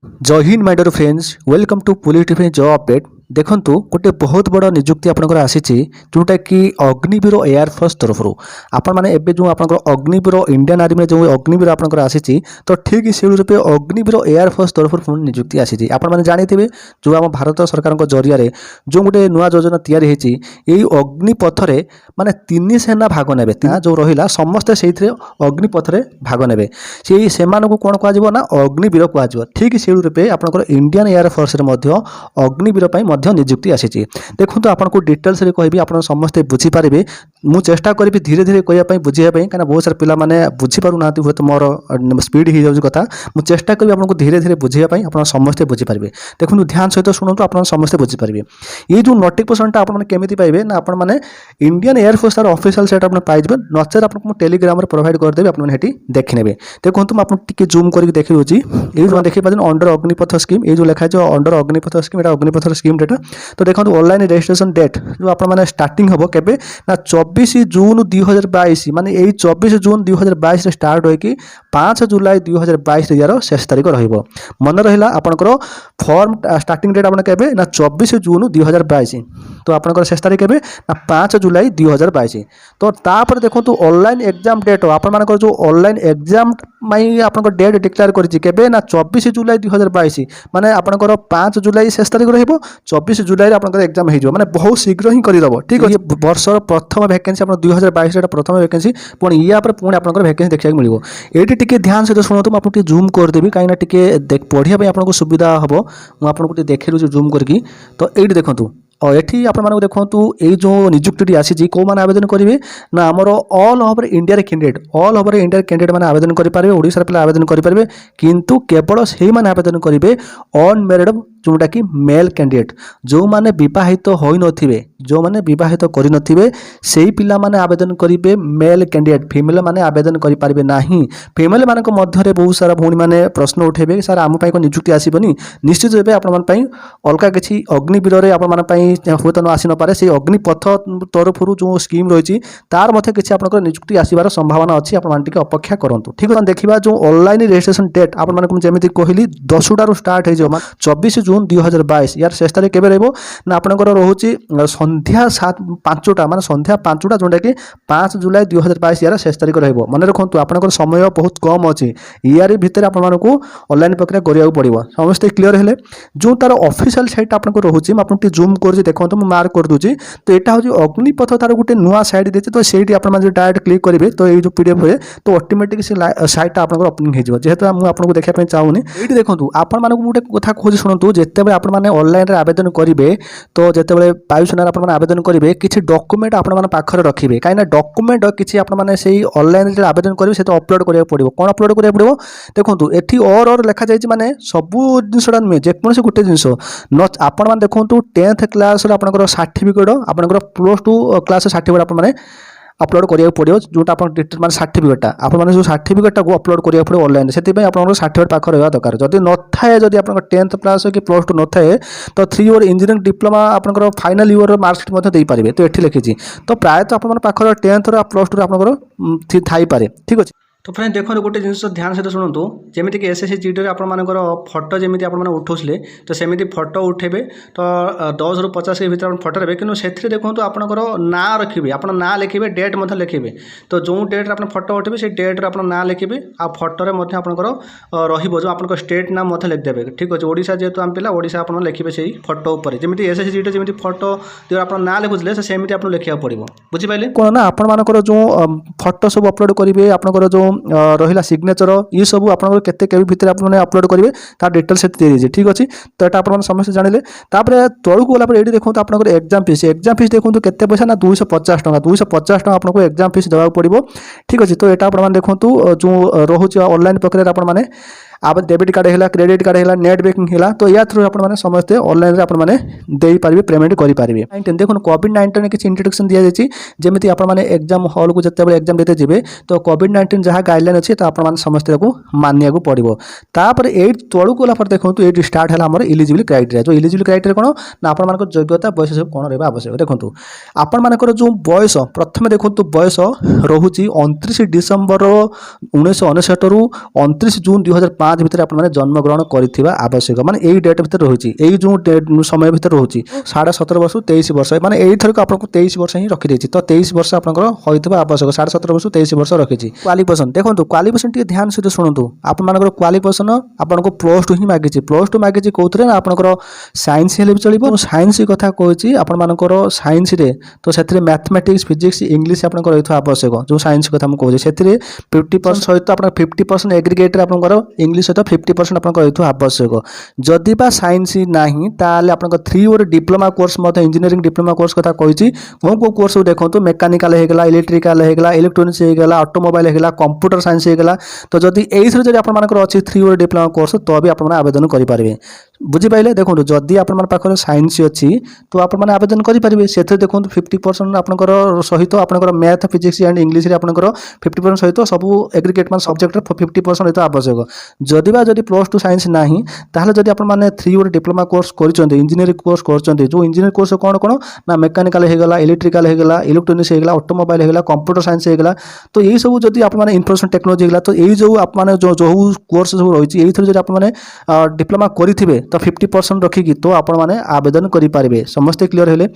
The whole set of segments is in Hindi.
जय हिंद my dear friends, welcome to police defence job update. देखंतु गोटे बहुत बड़ नियुक्ति आपनकर आसीची जोटा कि अग्निवीर एयरफोर्स तरफ आपण माने एबे जो आपनकर अग्निवीर इंडियन आर्मी जो अग्निवीर आपनकर आसीची तो ठीक से रूपे अग्निवीर एयरफोर्स तरफ नियुक्ति आसीची। आपण माने जानिथिबे जो हम भारत सरकार को जरिया रे जो गोटे नुआ योजना तैयारी हेची एई अग्निपथ रे माने तीन सेना भाग नेबे जो रहिला समस्त सेइथरे अग्निपथ रे भाग नेबे सेई सेमान को कोन कहजिवो ना अग्निवीर कहजिवो। ठीक से रूपे आपनकर इंडियन एयरफोर्स रे मध्य अग्निवीर पई नियुक्ति आसी। देखो आपको डिटेल्स रे कहबी आप समस्ते बुझी पारे। मु चेष्टा करी धीरे धीरे कहवाई बुझाई कहीं बहुत सारा पिला माने बुझी पारु ना हुए तो मोर स्पीड हो जाऊँ कथा। मु चेष्टा करी आपको धीरे धीरे बुझाई आप समस्ते बुझीपारे। देखो ध्यान सहित शुणु आप समस्ते बुझीपारे। ये जो नोटिफिकेशनटा आपमि पाइबे ना आप इंडियन एयरफोर्स ऑफिशियल सेट आप पाइबे नचेत आपको टेलीग्राम प्रोवाइड करदेवी आपठी देखने। देखो मुझे आपको जूम करके देखिए ये देखिए अंडर अग्निपथ स्कीम ये जो लिखा है अंडर अग्निपथ स्कीम ये अग्निपथ स्कीम डेटा। तो देखो ऑनलाइन रजिस्ट्रेशन डेट जो आप स्टार्टिंग हम केबे ना 24 जून 2022 माने यही 24 जून 2022 रे स्टार्ट होगी 5 जुलाई 2022 यार शेष तारीख रहिबो। मन रहिला आपनकर फॉर्म स्टार्टिंग डेट आपन केबे ना 24 जून 2022 तो आपनकर शेष तारीख केबे ना 5 जुलाई 2022। तो तापर देखो ऑनलाइन एग्जाम डेट आपन मानकर जो ऑनलाइन एग्जाम माई आपनकर डेट डिक्लेयर करिछि केबे ना 24 जुलाई 2022 माने आपनकर 5 जुलाई शेष तारीख रहिबो 24 जुलाई आपनकर एग्जाम हो माने बहुत शीघ्र ही करदब। ठीक है वर्षर प्रथम वैकेंसी आप 2022 प्रथम वैकेंसी पुणी या पुणी आपनकर वैकेंसी देखा मिलो। ये टिके ध्यान सहित शुणु मुझे जूम करदेवी कहीं टिके पढ़ाई आपको सुविधा हम मुझे देखे दूसरी जूम करके। तो ये देखूँ और ये आप देखो ये जो नियुक्ति आसी कौ मैंने आवेदन करेंगे ना आमर all over India candidate all over India candidate मैंने आवेदन करेंगे ओडिशा पिला आवेदन करेंगे किंतु केवल से मैंने आवेदन करेंगे अनमेरिड जोटा कि मेल कैंडिडेट जो माने विवाहित हो नथिबे जो माने विवाहित करि नथिबे सेही पिला माने आवेदन करिवे मेल कैंडिडेट फीमेल माने आवेदन करि पारिबे नाही। फीमेल मानक मध्यरे बहुत सारा भौणी माने प्रश्न उठेबे सर आम पई को नियुक्ति आसीबनी निश्चित रूपे आपण मन पई अलका किछि अग्निवीर रे आपण मन पई होत न आसी न पारे से अग्निपथ तरफरु जो स्कीम रहिछि तार मध्ये किछि आपनकर नियुक्ति आसीबार संभावना अछि आपण मान टिके अपेक्षा करंतु। ठीक है देखिबा जो ऑनलाइन रजिस्ट्रेशन डेट आपण मानक जेमिति कहली 10 टारु स्टार्ट हे जो 24 जून 2022 यार शेष तारीख केबे रहबो ना आपनकर रहउछि संध्या 5टा माने संध्या 5टा जोटा कि 5 जुलाई 2022 यार शेष तारीख रहबो। मन रखंतु आपनकर समय बहुत कम अछि यार भितर आपण मानकु ऑनलाइन प्रक्रिया करिया पड़िबो। समस्त क्लियर हेले जो तार ऑफिशियल साइट आपनकर रहउछि म आपन जूम कर देखो मैं मार्क कर दूची। तो यहाँ हूँ अग्निपथ तार गोटे नुआ साइट देते तो सही आप डायरेक्ट क्लिक करेंगे तो ये जो पीडीएफ हुए तो ऑटोमेटिक से साइट आप ओपनिंग हो जेहेतु मुझे देखा चाहूनी। ये देखो आपण मानक गोटे कथा खोज शुणु जिते आप ऑनलाइन आवेदन करेंगे तो जिते वायुसेना आप आवेदन करेंगे किसी डॉक्यूमेंट आप पाखे रखिए कहीं डॉक्यूमेंट किसी आपने ऑनलाइन आवेदन करेंगे से अपलोड करा पड़ो कौन अपलोड करा पड़ो देखो ये और लिखा जाए माने सबू जिनसा नुहे जेकोसी गोटे जिन आपण मैंने देखो 10th क्लास आपनकर सर्टिफिकेट आपनकर +2 क्लास सर्टिफिकेट आप माने अपलोड करिया पड़ो जोटा आप मान सर्टिफिकेटा आप जो सर्टिफिकेटा को अपलोड करिया पड़ो ऑनलाइन से आप सर्टिफिकेट पाखे रहा दरकार जदि न थाए जदि आप 10th क्लास कि +2 न थाए तो 3 इयर इंजीनियरिंग डिप्लोमा आपनकर फाइनल इयर मार्कशीट दे पारे। तो ये लिखी तो प्रायतः आप पाखे 10th +2 आपनकर थाई पारे। ठीक अच्छे। तो फ्रेंड देखो गोटे जिन ध्यान सहित शुणु जमीक एसएससी जीडी रे आपर फोटो जमी आप उठाऊले तो सेमती फोटो उठेबे तो 10 ରୁ 50 के भीतर फोटो रे कि से देखो आपंकर ना रखिए आप ना लिखे डेट लिखे तो जो डेट आप फोटो उठेबे से डेट आप ना लिखे आ फोटो आपंकर रो जो आप स्टेट नाम लिखिदेवे। ठीक अच्छे ओडिशा जेहेतु आम पिला ओडिशा आप लिखे से फोटो उपर जमी एसएससी जीडी जमी फोटो जो आप ना लिखुले सेमती आप लिखा पड़ो बुझिपारे कौन ना आपर जो फोटो सब अपलोड करेंगे आपंकर जो रहा सिग्नेचर ये सब आप भितर आपने अपलोड करेंगे तार डिटेल्स दे दीजिए। ठीक अच्छे। तो यहाँ आप समस्त जानिले तौक गलापर ये देखो आप एग्जाम फीस देखो के पैसा ना 250 टका 250 टका आपको एग्जाम फीस देवाक पड़ो। ठीक अच्छे। तो यहाँ आप देखो जो रोचे ऑनलाइन प्रक्रिया आप आप डेबिट कार्ड है क्रेडिट कार्ड है नेट बैंकिंग है तो या थ्रू आप समस्ते ऑनलाइन आप पेमेंट करेंगे। देखो कोविड-19 किसी इंट्रोडक्शन दि जाए जमी आप एग्जाम हॉल को जिते एग्जाम देते जी तो कोविड-19 जहाँ गाइडलाइन अच्छी तो आप समस्ते मानिया पड़ो। तापर ये तौक गलापर देखो ये स्टार्ट है आम इलिजिबल क्राइटेरिया जो इलिजिबल क्राइटेरिया कौन ना आप योग्यता बयस सब कौन रहा आवश्यक। देखो आपर जो बयस प्रथम देखो बयस रोचे 29 डिसेम्बर 1959 ରୁ 29 जून 2005 5 ভিতরে আপনার জন্মগ্রহণ করিଥିବା আবশ্যক মানে এই ডেট ভিতরে রয়েছে এই যে সময় ভিতরে রয়েছে 17.5 বর্ষ 23 বর্ষ মানে এইথরক আপনার 23 বর্ষ হি রখিদেছি তো 23 বর্ষ আপনার হইଥିବା আবশ্যক 17.5 বর্ষ 23 বর্ষ রখিছি। क्वालिफिकेशन देखो क्वालिफिकेशन टी ध्यान सहित शुणु आपर क्वालिफिकेशन आपको +2 ही मागिଛି +2 मागिଛି कौन आपंकर साइंस हेल्ले भी चलो साइंस कथा कही आपर साइंस रे तो से मैथमेटिक्स फिजिक्स इंग्लिश आपंकर रही आवश्यक जो साइंस कथा मुझे से 50% सहित आप 50% एग्रीगेट आपंकर इंग्लिश सहित 50% आपंकर रही आवश्यक जदि बा साइंस नहीं ताले आप 3 year diploma course engineering diploma course कथा कही कौ कोर्स देखो मेकानिकल होगा इलेक्ट्रिकल होगा इलेक्ट्रोनिक्स होगा ऑटोमोबाइल होगा कंप्यूटर साइंस होगा तो जदि यही आपर अच्छी 3 इयर डिप्लोमा कोर्स तो भी आप आवेदन करेंगे बुझीपारे देखो जदि आप साइंस अच्छी तो आप आवेदन करेंगे से देखो 50% आपंकर सहित आपंकर मैथ फिजिक्स एंड इंग्लिश आपंकर 50% सहित सब एग्रीगेट मान सब्जेक्ट 50% रही आवश्यक जदि +2 साइंस नहीं ताहले जदि आप 3 इयर डिप्लोमा कोर्स कर इंजीनियरिंग कोर्स कर जो इंजीनियर कोर्स कौन कौन ना मेकानिकल होगा इलेक्ट्रिकल होगा इलेक्ट्रोनिक्स होगा ऑटोमोबाइल होगा कंप्यूटर साइंस होगा तो यही सब जदि आप इनफॉरमेशन टेक्नोलॉजी होगा तो यही जो आप जो कोर्स सब रही है आप डिप्लोमा करेंगे तो 50% रखिकी तो आपण मैंने आवेदन करेंगे समस्ते क्लीयर हेले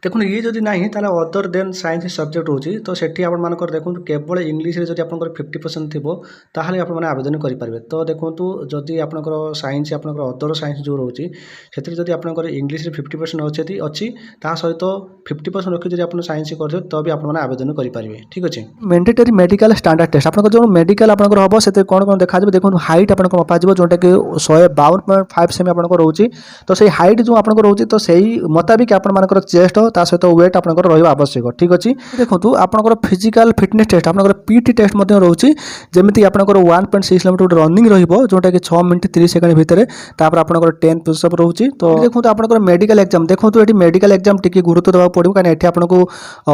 देखो ये जदि नहीं ताले अदर देन साइंस सब्जेक्ट होची तो सेठी आपण मानकर देखो केवल इंग्लिश रे जदि आपनकर 50% थिबो ताहाले आपण माने आवेदन करि पारबे तो देखो जदि आपनकर साइंस आपनकर अदर साइंस जो रहउची सेठी जदि आपनकर इंग्लिश रे 50% अछि अछि ता सहित 50% रखि जदि आपण साइंस करथो तो भी आपण माने आवेदन करि पारबे ठीक अछि। मैंडेटरी मेडिकल स्टैंडर्ड टेस्ट आपनकर जो मेडिकल आपनकर हबो सेते कोन कोन देखा जबे देखो हाइट आपनकर मपा जबो जोटा कि 152.5 सेमी आपनकर रहउची तो सेही हाइट जो आपनकर रहउची तो सेही मुताबिक आपण मानकर चेस्ट ता सहित वेट आपनकर रहिबा आवश्यक ठीक अछि। देखंतु आपनकर फिजिकल फिटनेस टेस्ट आपनकर पीटी टेस्ट मध्ये रहउची जेमिति आपनकर 1.6 किलोमीटर रनिंग रहिबो जोटा कि 6 मिनिट 30 सेकंड भितरे तापर आपनकर 10 पुशअप रहउची तो देखंतु आपनकर मेडिकल एग्जाम देखंतु एटी मेडिकल एग्जाम टिके गुरुत्व देबा पड़िबो काने एटी आपनको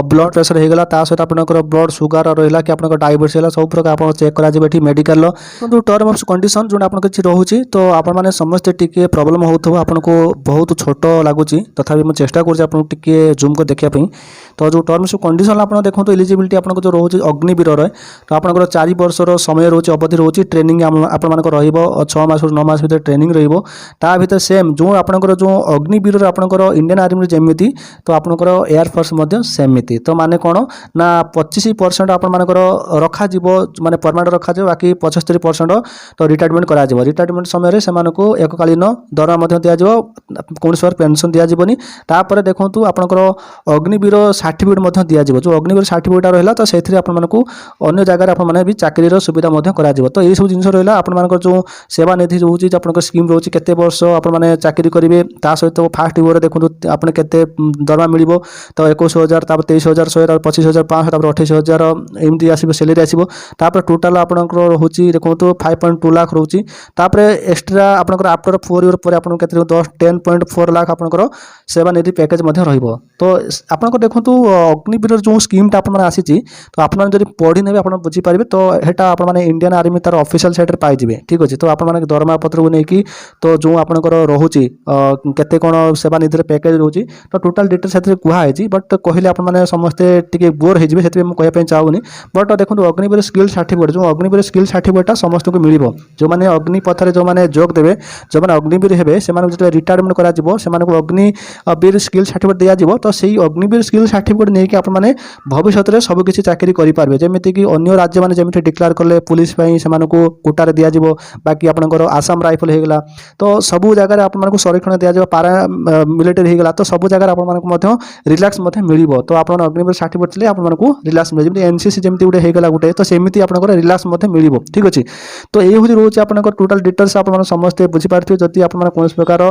ब्लड प्रेशर हेगला ता सहित आपनकर ब्लड सुगर रहला कि आपनकर डायबिटीज हेला सब प्रकार आपन चेक करा जेबे एटी मेडिकल लो किंतु टर्म ऑफ कंडीशन जोटा आपनकर छि रहउची तो आपन माने समस्त टिके प्रॉब्लम होथबो आपनको बहुत छोट लागुची तथापि म चेष्टा करछि आपन टिके जूम को देखिया पई तो जो टर्म्स कंडीशन आप देखो तो एलिजिबिलिटी आपको जो रोचे अग्निवीर तो आपंकर 4 वर्षर समय रोचे अवधि रोचे ट्रेनिंग आप 6 मास 9 मास भर ट्रेनिंग ता भीतर सेम जो आपंकर जो अग्निवीर आपंकर इंडियन आर्मी जमीती तो आपंकर एयरफोर्स सेमती तो माने कौन ना 25% आप रखा माने परमानेंट रखा बाकी 75% तो रिटायरमेंट करा रिटायरमेंट समय से एककालीन दरमा दिज्व कौन पेनसन दिज्वनी तापर देखो आपंकर अग्निवीर सर्टिफिकेट दिज्व जो अग्निवीर सर्टिफिकेट रहा तो से अन्य जगह आप भी चाकरी सुविधा करा तो यही सब जिन रहा आप जो सेवा निधि जो आप स्कीम रोचे केते वर्ष आप चाकरी करेंगे ता सहित फास्ट ईयर देखो आप केते दरमा मिल तो 21,000 23,100 25,500 28,000 एमती आसो सैलरी आसो टोटाल आपंकर रोचे देखो 5.2 लाख रोचे एक्सट्रा आपंकर आफ्टर 4 इयर पर आप 10.4 लाख आपंकर सेवा निधि पैकेज तो आपको देखो अग्निवीर जो स्कीम आप आसी तो आप पढ़ी ने आप बुझीपारे तो यहाँ आप इंडियन आर्मी तार ऑफिशियल साइट पाइबे ठीक अच्छे तो आप दरमा पत्र को लेकिन तो जो आपंकर रोचे केते कौन सेवा निधि पैकेज रोचे तो टोटाल डिटेल्स से कहुई बट कहले आपने समस्ते टी बोर हो कहवाई चाहूनी बट देखो अग्निवीर स्किल सर्टिफिकेट जो अग्निवीर स्किल सर्टिफिकेट समस्त को मिल जो मैंने अग्निपथ जो मैंने जोग देवे जो मैंने अग्निवीर हे से रिटायरमेंट कर अग्निवीर स्किल सर्टिफिकेट दिज्व तो सही अग्निवीर स्किल सर्टिफिकेट नहीं कि आप भविष्य में सबकिछि चाकरी करेंगे जमीती कि अन्य राज्य मैंने जमी डिक्लेयर कले पुलिस से कोटार दिज्व बाकी आपंकर आसाम राइफल होगा तो सबू जगह आपको संरक्षण दिज्व पारा मिलिटारी होगा तो सबू जगह आपको रिलैक्स मिल तो आप अग्निवीर सर्टिफिकेट आपको रिलैक्स मिले जमी एनसीसी जमी गोटे होगा गोटे तो सेमती आप रिलैक्स मिल ठीक अच्छे तो यही हूँ रोचे आप टोटाल डिटेल्स आप समस्ते बुझीपारे जदि आप कौन प्रकार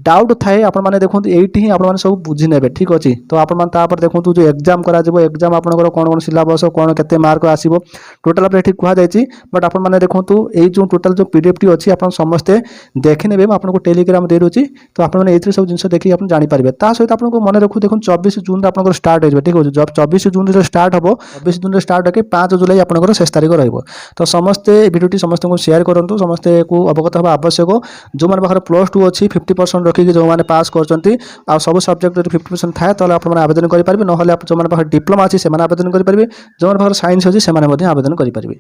डाउट थाए आपने देखो ये आप सब बुझी ने ठीक अच्छे तो आप देखो जो एग्जाम करा एग्जाम आपंकर कौन कौन सिलेबस कौन केते मार्क आसो टोटाल आप ये कहुई बट आप देखो ये जो टोटाल जो पीडीएफ टी अच्छी आप समस्ते देखी ने आपको टेलीग्राम दे दूसरी तो आपने ये सब जिन देखिए आप जानीपारे सहित आपको मन रखू देखो 24 जून आप स्टार्ट हो ठीक है जब 24 जून स्टार्ट हम 24 जून स्टार्ट होकर 5 जुलाई आपंकर शेष तारीख रहा समस्ते भिडियो समस्त को शेयर करूँ समस्ते को अवगत होगा आवश्यक जो मैंने पाखे +2 अच्छी 50% रखिकी जो मैंने पास कर सब सब्जेक्ट 50% थाए तो आप आवेदन करेंगे ना जो मैंने डिप्लोमा अच्छी से आवेदन करेंगे जो मैंने साइंस अच्छी से आवेदन करेंगे।